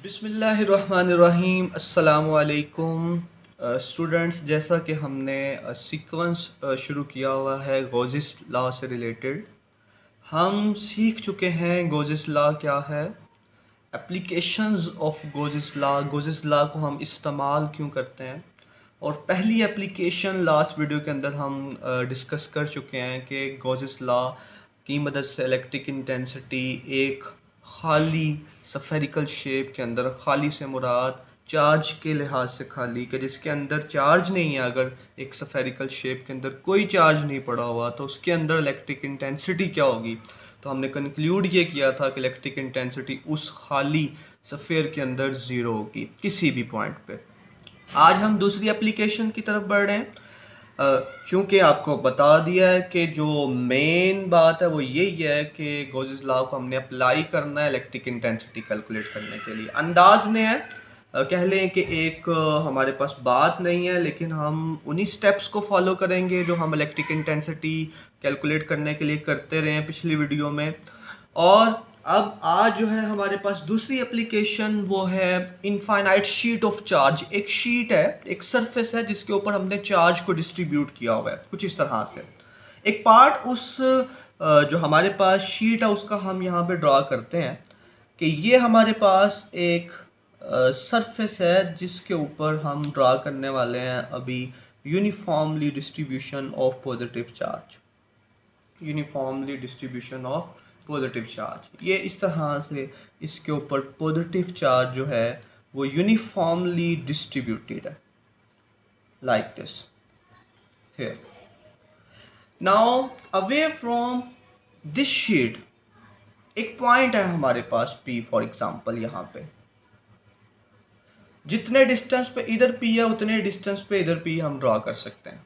बिस्मिल्लाहिर्रहमानिर्रहीम। अस्सलामुअलैकुम स्टूडेंट्स, जैसा कि हमने सीक्वेंस शुरू किया हुआ है गॉसिस लॉ से रिलेटेड। हम सीख चुके हैं गॉसिस लॉ क्या है, एप्लीकेशंस ऑफ गॉसिस लॉ को हम इस्तेमाल क्यों करते हैं। और पहली एप्लीकेशन लास्ट वीडियो के अंदर हम डिस्कस कर चुके हैं कि गॉसिस लॉ की मदद से इलेक्ट्रिक इंटेंसिटी एक खाली सफेरिकल शेप के अंदर, खाली से मुराद चार्ज के लिहाज से खाली, कि जिसके अंदर चार्ज नहीं है, अगर एक सफेरिकल शेप के अंदर कोई चार्ज नहीं पड़ा हुआ तो उसके अंदर इलेक्ट्रिक इंटेंसिटी क्या होगी। तो हमने कंक्लूड ये किया था कि इलेक्ट्रिक इंटेंसिटी उस खाली सफ़ेयर के अंदर ज़ीरो होगी किसी भी पॉइंट पे। आज हम दूसरी एप्लीकेशन की तरफ बढ़ रहे हैं। चूँकि आपको बता दिया है कि जो मेन बात है वो यही है कि गॉसिस लॉ को हमने अप्लाई करना है इलेक्ट्रिक इंटेंसिटी कैलकुलेट करने के लिए। अंदाज ने है, कह लें कि एक हमारे पास बात नहीं है, लेकिन हम उन्हीं स्टेप्स को फॉलो करेंगे जो हम इलेक्ट्रिक इंटेंसिटी कैलकुलेट करने के लिए करते रहे हैं पिछली वीडियो में। और अब आज जो है हमारे पास दूसरी एप्लीकेशन, वो है इनफाइनाइट शीट ऑफ चार्ज। एक शीट है, एक सरफेस है जिसके ऊपर हमने चार्ज को डिस्ट्रीब्यूट किया हुआ है कुछ इस तरह से। एक पार्ट उस जो हमारे पास शीट है उसका हम यहाँ पे ड्रा करते हैं कि ये हमारे पास एक सरफेस है जिसके ऊपर हम ड्रा करने वाले हैं अभी uniformly distribution of positive charge. Uniformly distribution of positive charge, ये इस तरह से इसके ऊपर पॉजिटिव चार्ज जो है वो यूनिफॉर्मली डिस्ट्रीब्यूटेड है, like this here. Now away from this sheet एक पॉइंट है हमारे पास P फॉर एग्जांपल। यहाँ पे जितने डिस्टेंस पे इधर P है उतने डिस्टेंस पे इधर P हम ड्रॉ कर सकते हैं।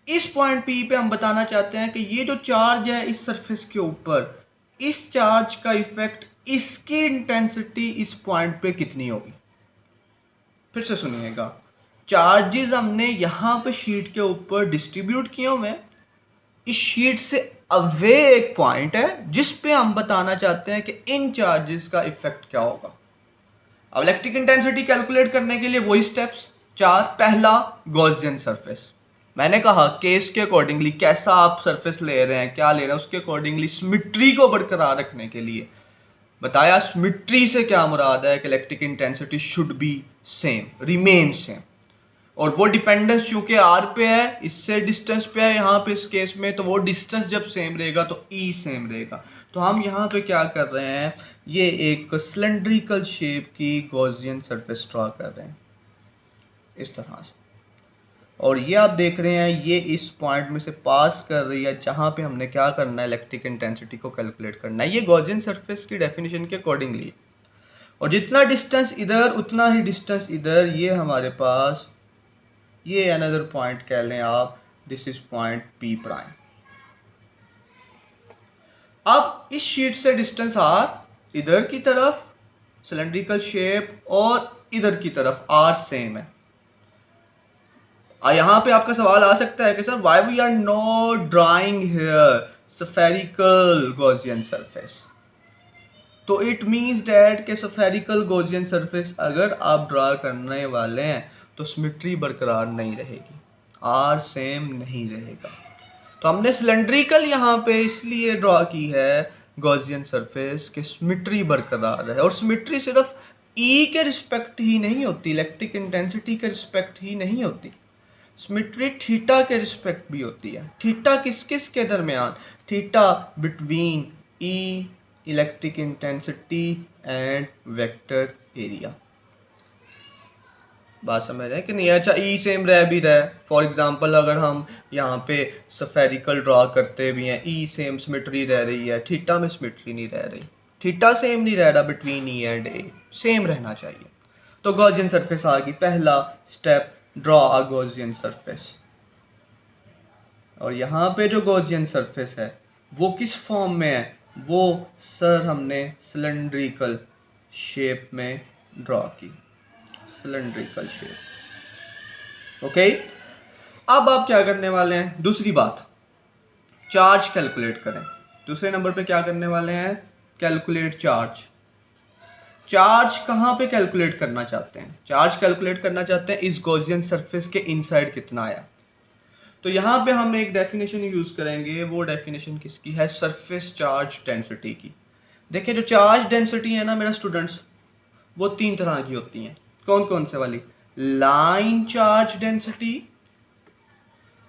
इस पॉइंट P पे हम बताना चाहते हैं कि ये जो चार्ज है इस सरफेस के ऊपर, इस चार्ज का इफेक्ट, इसकी इंटेंसिटी इस पॉइंट पे कितनी होगी। फिर से सुनिएगा, चार्जेस हमने यहाँ पे शीट के ऊपर डिस्ट्रीब्यूट किए हुए हैं। इस शीट से अवे एक पॉइंट है जिस पे हम बताना चाहते हैं कि इन चार्जेस का इफेक्ट क्या होगा। अब इलेक्ट्रिक इंटेंसिटी कैलकुलेट करने के लिए वही स्टेप्स चार। पहला, गॉसियन सरफेस। मैंने कहा केस के अकॉर्डिंगली कैसा आप सरफेस ले रहे हैं, क्या ले रहे हैं, उसके अकॉर्डिंगली सिमेट्री को बरकरार रखने के लिए बताया। सिमेट्री से क्या मुराद है कि electric intensity should be same, remain same. और वो डिपेंडेंस चूंकि आर पे है, इससे डिस्टेंस पे है यहाँ पे इस केस में, तो वो डिस्टेंस जब सेम रहेगा तो ई सेम रहेगा। तो हम यहाँ पे क्या कर रहे हैं, ये एक सिलेंड्रिकल शेप की गॉसियन सरफेस ड्रॉ कर रहे हैं इस तरह से। और ये आप देख रहे हैं ये इस पॉइंट में से पास कर रही है जहाँ पे हमने क्या करना है, इलेक्ट्रिक इंटेंसिटी को कैलकुलेट करना है। ये गॉसियन सरफेस की डेफिनेशन के अकॉर्डिंगली। और जितना डिस्टेंस इधर उतना ही डिस्टेंस इधर, ये हमारे पास ये अनदर पॉइंट कह लें आप, this is point P prime. अब इस शीट से डिस्टेंस R इधर की तरफ सिलेंड्रिकल शेप और इधर की तरफ R सेम है। यहाँ पे आपका सवाल आ सकता है कि sir why we are not drawing here spherical Gaussian surface. तो इट मीन्स डैट के स्फेरिकल गॉसियन सरफेस अगर आप ड्रा करने वाले हैं तो सिमेट्री बरकरार नहीं रहेगी, R सेम नहीं रहेगा। तो हमने सिलेंड्रिकल यहाँ पे इसलिए ड्रॉ की है गॉसियन सरफेस कि सिमेट्री बरकरार रहे। और सिमेट्री सिर्फ E के रिस्पेक्ट ही नहीं होती, इलेक्ट्रिक इंटेंसिटी के रिस्पेक्ट ही नहीं होती, सिमेट्री थीटा के रिस्पेक्ट भी होती है। थीटा किस किस के दरमियान, theta between E electric intensity and vector area. बात समझ रहे हैं कि नहीं। अच्छा, E सेम रह भी रहा है, फॉर एग्जांपल अगर हम यहाँ पे स्फेरिकल ड्रॉ करते भी हैं, E सेम सिमेट्री रह रही है, थीटा में सिमेट्री नहीं रह रही, थीटा सेम नहीं रह रहा between E and A, same रहना चाहिए। तो गॉसियन सरफेस आ गई, पहला step draw a Gaussian surface. और यहाँ पे जो गॉसियन सरफेस है वो किस फॉर्म में है, वो सर हमने सिलेंड्रिकल शेप में ड्रॉ की, सिलेंड्रिकल शेप। ओके, अब आप क्या करने वाले हैं, दूसरी बात, चार्ज कैलकुलेट करें। दूसरे नंबर पे क्या करने वाले हैं, कैलकुलेट चार्ज। चार्ज कहाँ पे कैलकुलेट करना चाहते हैं? चार्ज कैलकुलेट करना चाहते हैं इस गॉसियन सरफेस के इनसाइड कितना आया। तो यहाँ पे हम एक डेफिनेशन यूज़ करेंगे, वो डेफिनेशन किसकी है? सरफेस चार्ज डेंसिटी की। देखिए जो चार्ज डेंसिटी है ना मेरा स्टूडेंट्स, वो 3 तरह की होती हैं। कौन कौन से वाली? लाइन चार्ज डेंसिटी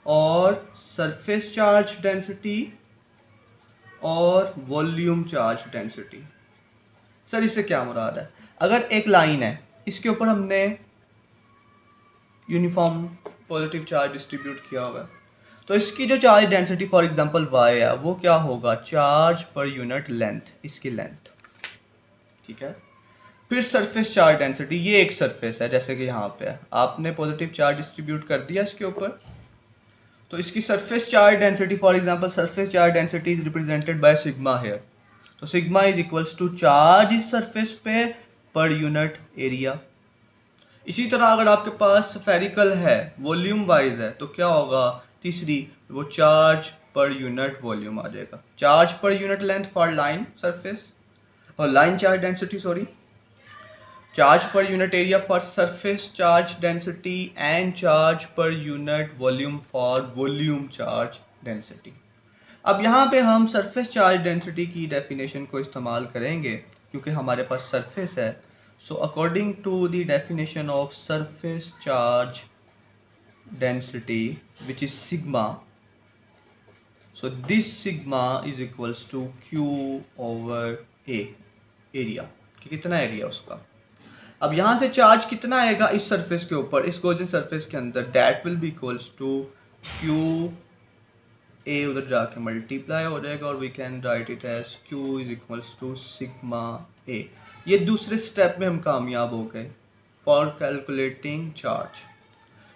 और सरफेस चार्ज डेंसिटी और वॉल्यूम चार्ज डेंसिटी। सर इससे क्या मुराद है? अगर एक लाइन है, इसके ऊपर हमने यूनिफॉर्म पॉजिटिव चार्ज डिस्ट्रीब्यूट किया हुआ है, तो इसकी जो charge density for example y है, वो क्या होगा? चार्ज पर यूनिट लेंथ, इसकी लेंथ, ठीक है। फिर सरफेस चार्ज डेंसिटी, ये एक सरफेस है जैसे कि यहाँ पे है, आपने पॉजिटिव चार्ज डिस्ट्रीब्यूट कर दिया इसके ऊपर, तो इसकी surface charge density for example surface charge density is represented by sigma here. तो sigma is equals to charge इस सरफेस पे पर यूनिट एरिया। इसी तरह अगर आपके पास स्फेरिकल है, वॉल्यूम वाइज है, तो क्या होगा? तीसरी, वो चार्ज पर यूनिट वॉल्यूम आ जाएगा। Charge per unit length for line surface और line charge density, sorry, charge per unit area for surface charge density and charge per unit volume for volume charge density. अब यहाँ पे हम surface charge density की definition को इस्तेमाल करेंगे क्योंकि हमारे पास सरफेस है। So according to the definition of surface charge density which is sigma, so this sigma is equals to q over A, area कि कितना एरिया उसका। अब यहाँ से चार्ज कितना आएगा इस सरफेस के ऊपर, इस गॉसियन सरफेस के अंदर, that will be equals to q A, उधर जाके मल्टीप्लाई हो जाएगा और we can write it as q is equals to sigma A. ये दूसरे स्टेप में हम कामयाब हो गए फॉर कैलकुलेटिंग चार्ज।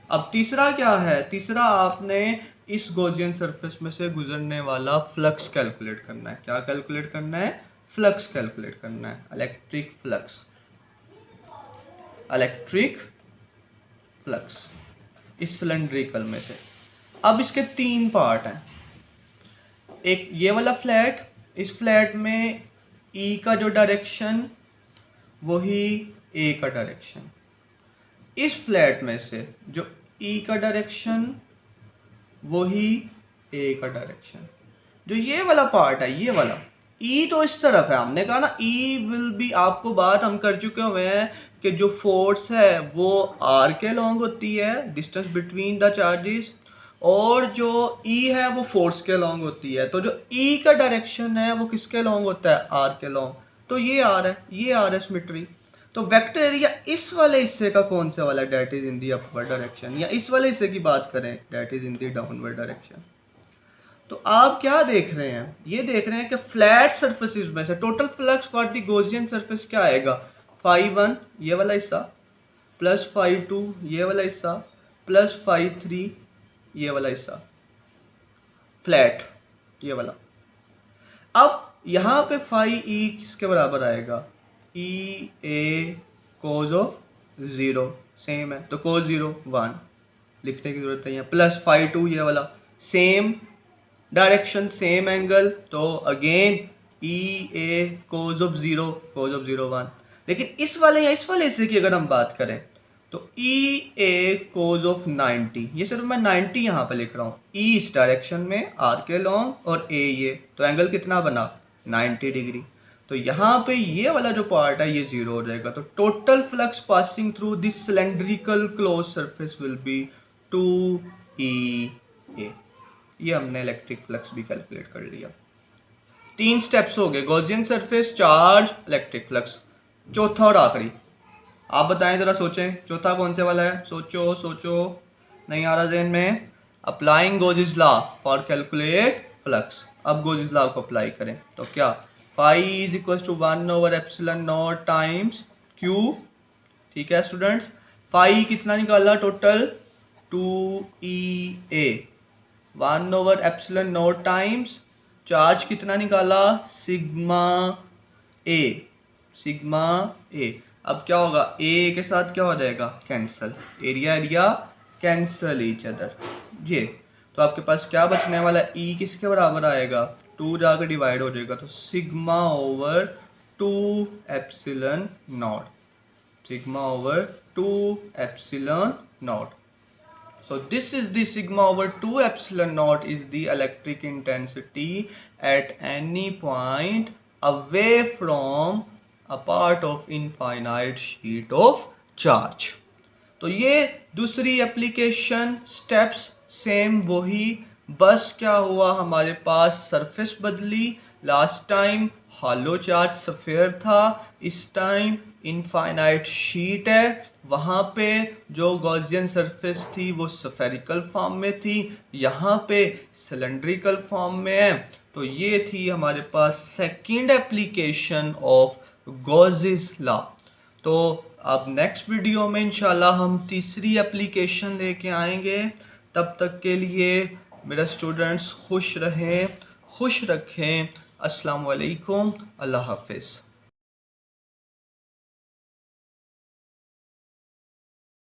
अब तीसरा क्या है? तीसरा आपने इस गॉसियन सरफेस में से गुजरने वाला फ्लक्स कैलकुलेट करना है। क्या कैलकुलेट करना है? फ्लक्स कैलकुलेट करना है, इलेक्ट्रिक फ्लक्स, इलेक्ट्रिक फ्लक्स इस सिलेंड्रिकल में से। अब इसके 3 पार्ट हैं। एक ये वाला फ्लैट, इस फ्लैट में ई का जो डायरेक्शन वही ए का डायरेक्शन। इस फ्लैट में से जो ई का डायरेक्शन वही ए का डायरेक्शन। जो ये वाला पार्ट है, ये वाला ई तो इस तरफ है, हमने कहा ना ई विल बी, आपको बात हम कर चुके हुए हैं कि जो फोर्स है वो आर के लॉन्ग होती है, डिस्टेंस बिटवीन द चार्जेस, और जो ई है वो फोर्स के लॉन्ग होती है। तो जो ई का डायरेक्शन है वो किसके लॉन्ग होता है? आर के लॉन्ग। तो ये आर है, ये आर है सिमेट्री। तो वेक्टर एरिया इस वाले हिस्से का कौन सा वाला? That is in the upward direction. या इस वाले हिस्से की बात करें, that is in the downward direction. तो आप क्या देख रहे हैं? ये देख रहे हैं कि फ्लैट सरफेसेस में से total flux for the Gaussian surface क्या आएगा? φ1 ये वाला हिस्सा प्लस φ2 ये वाला हिस्सा प्लस φ3 ये वाला हिस्सा, फ्लैट ये वाला। अब यहाँ पे फाई ई किसके बराबर आएगा? ई ए कोज ऑफ 0, सेम है तो कोज 0 1 लिखने की जरूरत नहीं है, प्लस φ2 ये वाला, सेम डायरेक्शन सेम एंगल, तो again E A cos of 0 cos of 0 1। लेकिन इस वाले या इस वाले हिस्से की अगर हम बात करें तो ई ए कोज ऑफ 90, ये सिर्फ मैं 90 यहाँ पे लिख रहा हूँ, ई इस डायरेक्शन में आर के लॉन्ग और ए ये, तो एंगल कितना बना? 90 डिग्री। तो यहाँ पे ये वाला जो पार्ट है ये 0 हो जाएगा। तो total flux passing through this cylindrical close surface will be 2E A। ये हमने इलेक्ट्रिक फ्लक्स भी कैलकुलेट कर लिया। 3 स्टेप्स हो गए, Gaussian surface, charge, electric flux. चौथा और आखिरी, आप बताएं जरा, सोचें चौथा कौन से वाला है? सोचो सोचो, नहीं आ रहा ज़हन में। Applying Gauss's law for calculate flux. अब गोजिस लॉ को अप्लाई करें तो क्या? Phi is equal to 1/ε0 times q. ठीक है स्टूडेंट्स, फाई कितना निकाला टोटल? 2EA। 1/ε0 टाइम्स चार्ज कितना निकाला? सिग्मा ए, सिग्मा ए। अब क्या होगा? ए के साथ क्या हो जाएगा? Cancel, area area cancel each other. ये तो आपके पास क्या बचने वाला? ई किसके बराबर आएगा? 2 जाकर डिवाइड हो जाएगा, तो sigma over 2 epsilon naught. Sigma over 2 epsilon naught. So this is the sigma over 2 epsilon naught is the electric intensity at any point away from a part of infinite sheet of charge. तो ये दूसरी application, steps same वही, बस क्या हुआ हमारे पास surface बदली। Last time hollow charge sphere था, इस टाइम इनफाइनाइट शीट है। वहाँ पे जो गॉसियन सरफेस थी वो स्फेरिकल फॉर्म में थी, यहाँ पे सिलेंड्रिकल फॉर्म में है। तो ये थी हमारे पास second application of Gauss's law. तो अब नेक्स्ट वीडियो में इंशाल्लाह हम तीसरी एप्लीकेशन लेके आएंगे। तब तक के लिए मेरा स्टूडेंट्स खुश रहें, खुश रखें। अस्सलाम वालेकुम, अल्लाह हाफिज़।